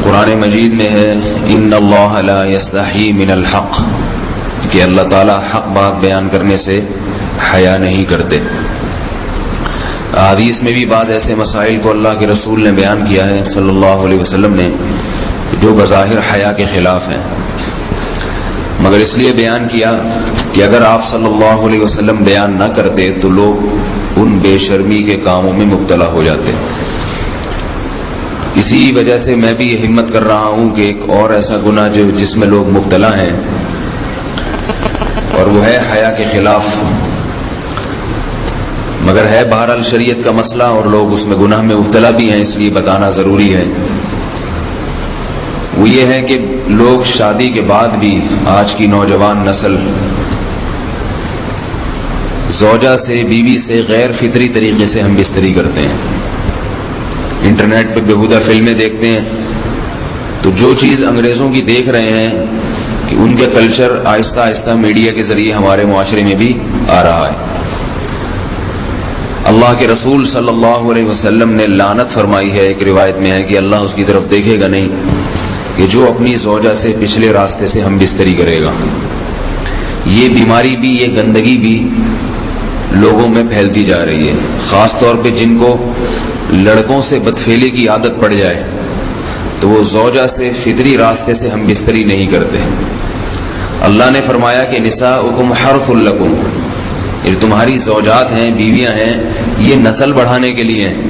قرآن مجید میں ہے ان اللہ لا یستحی من الحق، کہ اللہ تعالیٰ حق بات بیان کرنے سے حیا نہیں کرتے۔ حدیث میں بھی بعض ایسے مسائل کو اللہ کے رسول نے بیان کیا ہے صلی اللہ علیہ وسلم نے جو بظاہر حیا کے خلاف ہیں، مگر اس لیے بیان کیا کہ اگر آپ صلی اللہ علیہ وسلم بیان نہ کرتے تو لوگ ان بے شرمی کے کاموں میں مبتلا ہو جاتے۔ اسی وجہ سے میں بھی یہ ہمت کر رہا ہوں کہ ایک اور ایسا گناہ جس میں لوگ مبتلا ہیں، اور وہ ہے حیا کے خلاف، مگر ہے بہرحال شریعت کا مسئلہ اور لوگ اس میں گناہ میں مبتلا بھی ہیں، اس لیے بتانا ضروری ہے۔ وہ یہ ہے کہ لوگ شادی کے بعد بھی، آج کی نوجوان نسل زوجہ سے، بیوی سے غیر فطری طریقے سے ہم بستری کرتے ہیں۔ انٹرنیٹ پہ بےہودہ فلمیں دیکھتے ہیں، تو جو چیز انگریزوں کی دیکھ رہے ہیں کہ ان کے کلچر آہستہ آہستہ میڈیا کے ذریعے ہمارے معاشرے میں بھی آ رہا ہے۔ اللہ کے رسول صلی اللہ علیہ وسلم نے لعنت فرمائی ہے، ایک روایت میں ہے کہ اللہ اس کی طرف دیکھے گا نہیں کہ جو اپنی زوجہ سے پچھلے راستے سے ہم بستری کرے گا۔ یہ بیماری بھی، یہ گندگی بھی لوگوں میں پھیلتی جا رہی ہے، خاص طور پہ جن کو لڑکوں سے بدفعلی کی عادت پڑ جائے تو وہ زوجہ سے فطری راستے سے ہم بستری نہیں کرتے۔ اللہ نے فرمایا کہ نساؤکم حرث لکم، یہ تمہاری زوجات ہیں، بیویاں ہیں، یہ نسل بڑھانے کے لیے ہیں۔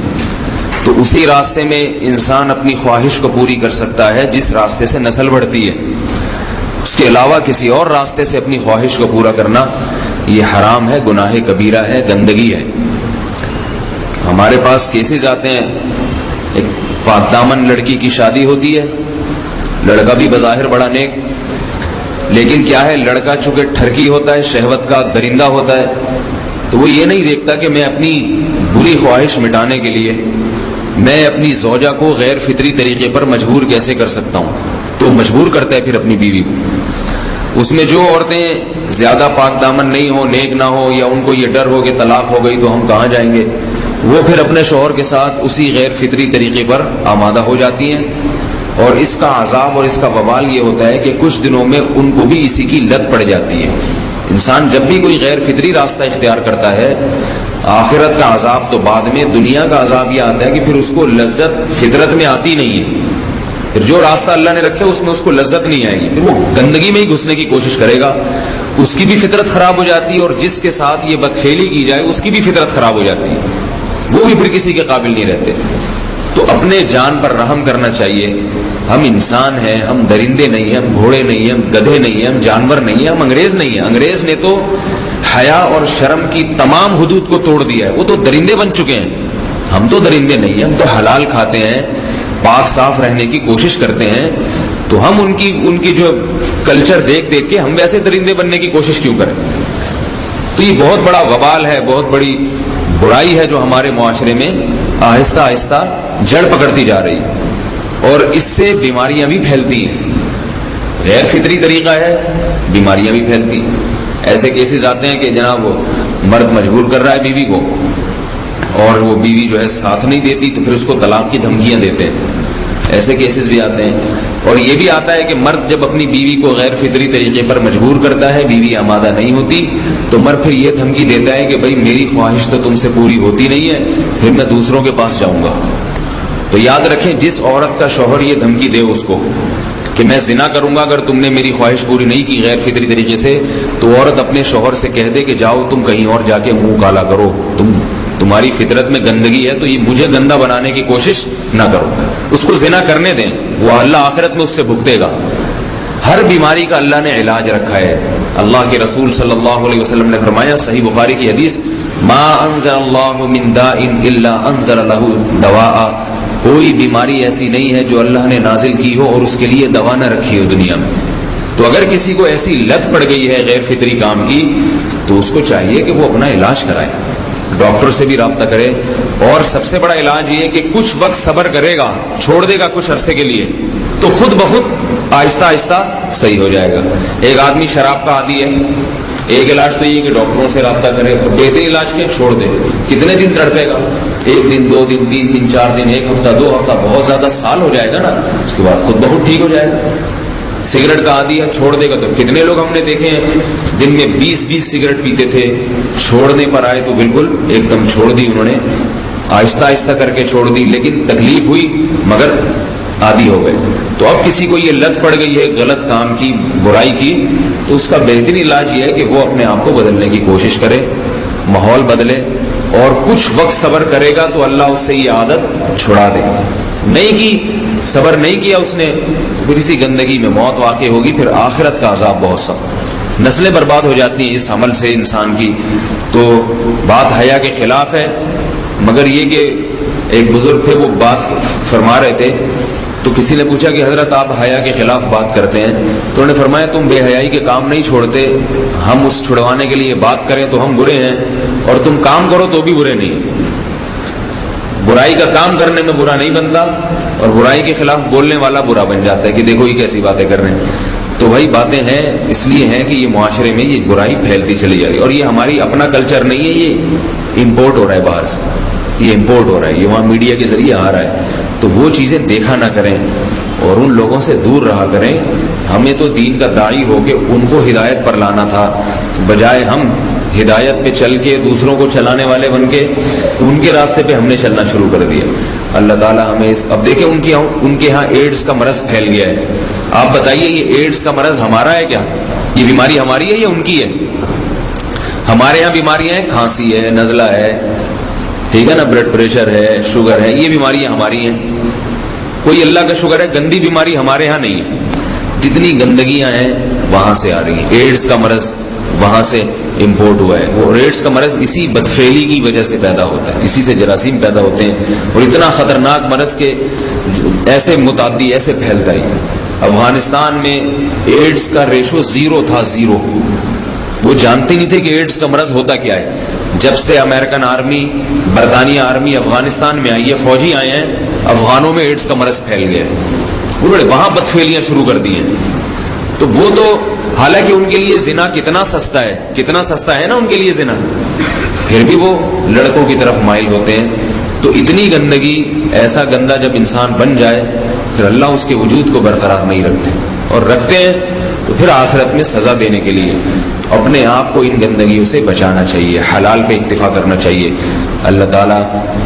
تو اسی راستے میں انسان اپنی خواہش کو پوری کر سکتا ہے جس راستے سے نسل بڑھتی ہے، اس کے علاوہ کسی اور راستے سے اپنی خواہش کو پورا کرنا یہ حرام ہے، گناہ کبیرہ ہے، گندگی ہے۔ ہمارے پاس کیسز آتے ہیں، ایک پاک دامن لڑکی کی شادی ہوتی ہے، لڑکا بھی بظاہر بڑا نیک، لیکن کیا ہے، لڑکا چونکہ ٹھرکی ہوتا ہے، شہوت کا درندہ ہوتا ہے، تو وہ یہ نہیں دیکھتا کہ میں اپنی بری خواہش مٹانے کے لیے میں اپنی زوجہ کو غیر فطری طریقے پر مجبور کیسے کر سکتا ہوں، تو مجبور کرتا ہے پھر اپنی بیوی کو۔ اس میں جو عورتیں زیادہ پاک دامن نہیں ہو، نیک نہ ہو، یا ان کو یہ ڈر ہو کہ طلاق ہو گئی تو ہم کہاں جائیں گے، وہ پھر اپنے شوہر کے ساتھ اسی غیر فطری طریقے پر آمادہ ہو جاتی ہیں، اور اس کا عذاب اور اس کا وبال یہ ہوتا ہے کہ کچھ دنوں میں ان کو بھی اسی کی لت پڑ جاتی ہے۔ انسان جب بھی کوئی غیر فطری راستہ اختیار کرتا ہے، آخرت کا عذاب تو بعد میں، دنیا کا عذاب یہ آتا ہے کہ پھر اس کو لذت فطرت میں آتی نہیں ہے، پھر جو راستہ اللہ نے رکھے اس میں اس کو لذت نہیں آئے گی، پھر وہ گندگی میں ہی گھسنے کی کوشش کرے گا، اس کی بھی فطرت خراب ہو جاتی ہے، اور جس کے ساتھ یہ بدفعلی کی جائے اس کی بھی فطرت خراب ہو جاتی ہے، وہ بھی پھر کسی کے قابل نہیں رہتے۔ تو اپنے جان پر رحم کرنا چاہیے۔ ہم انسان ہیں، ہم درندے نہیں ہیں، ہم گھوڑے نہیں ہیں، ہم گدھے نہیں ہیں، ہم جانور نہیں ہیں، ہم انگریز نہیں ہیں۔ انگریز نے تو حیا اور شرم کی تمام حدود کو توڑ دیا ہے، وہ تو درندے بن چکے ہیں، ہم تو درندے نہیں ہیں، ہم تو حلال کھاتے ہیں، پاک صاف رہنے کی کوشش کرتے ہیں، تو ہم ان کی جو کلچر دیکھ دیکھ کے ہم ویسے درندے بننے کی کوشش کیوں کریں؟ تو یہ بہت بڑا وبال ہے، بہت بڑی برائی ہے جو ہمارے معاشرے میں آہستہ آہستہ جڑ پکڑتی جا رہی ہے، اور اس سے بیماریاں بھی پھیلتی ہیں۔ غیر فطری طریقہ ہے، بیماریاں بھی پھیلتی ہیں۔ ایسے کیسز آتے ہیں کہ جناب مرد مجبور کر رہا ہے بیوی کو، اور وہ بیوی جو ہے ساتھ نہیں دیتی، تو پھر اس کو طلاق کی دھمکیاں دیتے ہیں۔ ایسے کیسز بھی آتے ہیں، اور یہ بھی آتا ہے کہ مرد جب اپنی بیوی کو غیر فطری طریقے پر مجبور کرتا ہے، بیوی آمادہ نہیں ہوتی، تو مرد پھر یہ دھمکی دیتا ہے کہ بھائی میری خواہش تو تم سے پوری ہوتی نہیں ہے، پھر میں دوسروں کے پاس جاؤں گا۔ تو یاد رکھیں، جس عورت کا شوہر یہ دھمکی دے اس کو کہ میں زنا کروں گا اگر تم نے میری خواہش پوری نہیں کی غیر فطری طریقے سے، تو عورت اپنے شوہر سے کہہ دے کہ جاؤ تم کہیں اور جا کے منہ کالا کرو، تمہاری فطرت میں گندگی ہے تو یہ مجھے گندا بنانے کی کوشش نہ کرو، اس کو زنا کرنے دیں، وہ اللہ آخرت میں اس سے بھگتے گا۔ ہر بیماری کا اللہ نے علاج رکھا ہے۔ اللہ کے رسول صلی اللہ علیہ وسلم نے فرمایا، صحیح بخاری کی حدیث، ما انزل اللہ من داء الا انزل له دواء، کوئی بیماری ایسی نہیں ہے جو اللہ نے نازل کی ہو اور اس کے لیے دوا نہ رکھی ہو دنیا میں۔ تو اگر کسی کو ایسی لت پڑ گئی ہے غیر فطری کام کی، تو اس کو چاہیے کہ وہ اپنا علاج کرائے، ڈاکٹر سے بھی رابطہ کرے، اور سب سے بڑا علاج یہ ہے کہ کچھ وقت صبر کرے گا، چھوڑ دے گا کچھ عرصے کے لیے، تو خود بخود آہستہ آہستہ صحیح ہو جائے گا۔ ایک آدمی شراب کا عادی ہے، ایک علاج تو یہ کہ ڈاکٹروں سے رابطہ کرے، اور بہتر علاج کے چھوڑ دے. کتنے دن تڑپے گا؟ 1 دن 2 دن 3 دن 4 دن 1 ہفتہ 2 ہفتہ، بہت زیادہ سال ہو جائے گا نا، اس کے بعد خود بہت ٹھیک ہو جائے گا. سگریٹ کا عادی ہے، چھوڑ دے گا تو کتنے لوگ ہم نے دیکھے ہیں دن میں 20 سگریٹ پیتے تھے، چھوڑنے پر آئے تو بالکل ایک دم چھوڑ دی انہوں نے، آہستہ آہستہ کر کے چھوڑ دی، لیکن تکلیف ہوئی مگر عادی ہو گئے. تو اب کسی کو یہ لت پڑ گئی ہے غلط کام کی، برائی کی، تو اس کا بہترین علاج یہ ہے کہ وہ اپنے آپ کو بدلنے کی کوشش کرے، ماحول بدلے، اور کچھ وقت صبر کرے گا تو اللہ اس سے یہ عادت چھڑا دے. نہیں کی، صبر نہیں کیا اس نے، پھر اسی گندگی میں موت واقع ہوگی، پھر آخرت کا عذاب بہت سخت. نسلیں برباد ہو جاتی ہیں اس عمل سے انسان کی. تو بات حیا کے خلاف ہے، مگر یہ کہ ایک بزرگ تھے وہ بات فرما رہے تھے، تو کسی نے پوچھا کہ حضرت آپ حیا کے خلاف بات کرتے ہیں، تو انہوں نے فرمایا تم بے حیائی کے کام نہیں چھوڑتے، ہم اس چھڑوانے کے لیے بات کریں تو ہم برے ہیں، اور تم کام کرو تو بھی برے نہیں. برائی کا کام کرنے میں برا نہیں بنتا، اور برائی کے خلاف بولنے والا برا بن جاتا ہے کہ دیکھو یہ کیسی باتیں کر رہے ہیں. تو بھائی باتیں ہیں اس لیے ہیں کہ یہ معاشرے میں یہ برائی پھیلتی چلی جا رہی ہے، اور یہ ہماری اپنا کلچر نہیں ہے، یہ امپورٹ ہو رہا ہے باہر سے، یہ امپورٹ ہو رہا ہے، یہ وہاں میڈیا کے ذریعے آ رہا ہے. تو وہ چیزیں دیکھا نہ کریں اور ان لوگوں سے دور رہا کریں. ہمیں تو دین کا داعی ہو کے ان کو ہدایت پر لانا تھا، بجائے ہم ہدایت پہ چل کے دوسروں کو چلانے والے بن کے ان کے راستے پہ ہم نے چلنا شروع کر دیا. اللہ تعالیٰ ہمیں اب دیکھیں ان کے ہاں ایڈز کا مرض پھیل گیا ہے. آپ بتائیے یہ ایڈز کا مرض ہمارا ہے کیا؟ یہ بیماری ہماری ہے یا ان کی ہے؟ ہمارے یہاں بیماریاں ہیں، کھانسی ہے، نزلہ ہے، ٹھیک ہے نا، بلڈ پریشر ہے، شوگر ہے، یہ بیماریاں ہماری ہیں. کوئی اللہ کا شکر ہے گندی بیماری ہمارے ہاں نہیں ہے. جتنی گندگیاں ہیں وہاں سے آ رہی ہیں. ایڈز کا مرض وہاں سے امپورٹ ہوا ہے. وہ ایڈز کا مرض اسی بدفعلی کی وجہ سے پیدا ہوتا ہے، اسی سے جراثیم پیدا ہوتے ہیں، اور اتنا خطرناک مرض کہ ایسے متعدی ایسے پھیلتا ہی. افغانستان میں ایڈز کا ریشو 0 تھا، 0. وہ جانتے نہیں تھے کہ ایڈز کا مرض ہوتا کیا ہے. جب سے امریکن آرمی، برطانیہ آرمی افغانستان میں آئی ہے، فوجی آئے ہیں، افغانوں میں ایڈز کا مرض پھیل گیا ہے. انہوں نے وہاں بدفعلیاں شروع کر دی ہیں. تو وہ تو حالانکہ ان کے لیے زنا کتنا سستا ہے، کتنا سستا ہے نا ان کے لیے زنا، پھر بھی وہ لڑکوں کی طرف مائل ہوتے ہیں. تو اتنی گندگی، ایسا گندا جب انسان بن جائے پھر اللہ اس کے وجود کو برقرار نہیں رکھتے، اور رکھتے ہیں تو پھر آخرت میں سزا دینے کے لیے اپنے آپ کو ان گندگیوں سے بچانا چاہیے، حلال پہ اکتفا کرنا چاہیے. اللہ تعالی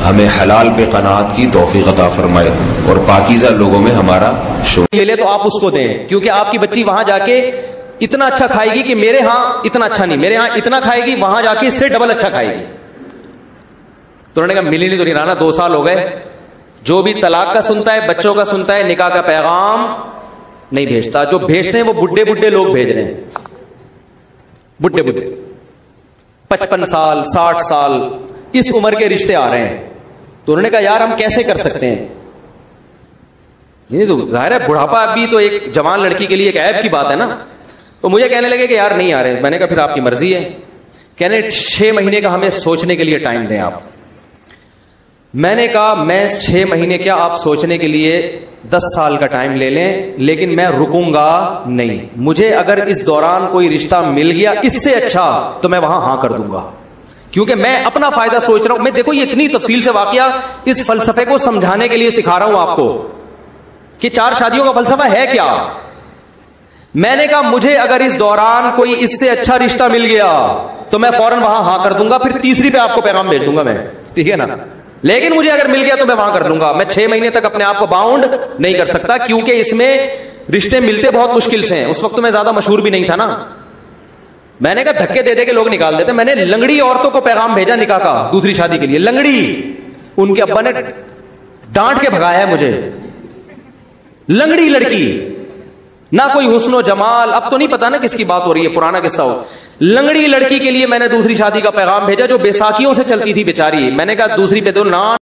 ہمیں حلال پہ قناعت کی توفیق عطا فرمائے اور پاکیزہ لوگوں میں ہمارا شوق لے تو آپ اس کو دیں، کیونکہ آپ کی بچی وہاں جا کے اتنا اچھا کھائے گی کہ میرے ہاں اتنا اچھا نہیں، میرے ہاں اتنا کھائے گی، وہاں جا کے اس سے ڈبل اچھا کھائے گی. تو انہوں نے کہا ملی نہیں تو نہیں رانا، 2 سال ہو گئے. جو بھی طلاق کا سنتا ہے، بچوں کا سنتا ہے، نکاح کا پیغام نہیں بھیجتا. جو بھیجتے ہیں وہ بڈھے لوگ بھیج رہے ہیں، بڈھے 55 سال 60 سال اس عمر کے رشتے آ رہے ہیں. تو انہوں نے کہا یار ہم کیسے کر سکتے ہیں؟ نہیں تو ظاہر ہے بڑھاپا بھی تو ایک جوان لڑکی کے لیے ایک عیب کی بات ہے نا. تو مجھے کہنے لگے کہ یار نہیں آ رہے. میں نے کہا پھر آپ کی مرضی ہے. کہنے 6 مہینے کا ہمیں سوچنے کے لیے ٹائم دیں آپ. میں نے کہا میں 6 مہینے کیا آپ سوچنے کے لیے 10 سال کا ٹائم لے لیں، لیکن میں رکوں گا نہیں. مجھے اگر اس دوران کوئی رشتہ مل گیا اس سے اچھا تو میں وہاں ہاں کر دوں گا، کیونکہ میں اپنا فائدہ سوچ رہا ہوں. میں دیکھو یہ اتنی تفصیل سے واقعہ اس فلسفے کو سمجھانے کے لیے سکھا رہا ہوں آپ کو کہ 4 شادیوں کا فلسفہ ہے کیا. میں نے کہا مجھے اگر اس دوران کوئی اس سے اچھا رشتہ مل گیا تو میں فوراً وہاں ہاں کر دوں گا، پھر تیسری پہ آپ کو پیغام بھیج دوں گا میں، ٹھیک ہے نا. لیکن مجھے اگر مل گیا تو میں وہاں کر لوں گا. میں 6 مہینے تک اپنے آپ کو باؤنڈ نہیں کر سکتا، کیونکہ اس میں رشتے ملتے بہت مشکل سے ہیں. اس وقت میں زیادہ مشہور بھی نہیں تھا نا. میں نے کہا دھکے دے دے کے لوگ نکال دیتے. میں نے لنگڑی عورتوں کو پیغام بھیجا نکاح کا دوسری شادی کے لیے. لنگڑی، ان کے ابا نے ڈانٹ کے بھگایا ہے مجھے. لنگڑی لڑکی، نہ کوئی حسن و جمال، اب تو نہیں پتا نا کس کی بات ہو رہی ہے، پرانا قصہ ہو. لنگڑی لڑکی کے لیے میں نے دوسری شادی کا پیغام بھیجا جو بیساکھیوں سے چلتی تھی بیچاری. میں نے کہا دوسری پہ تو نہ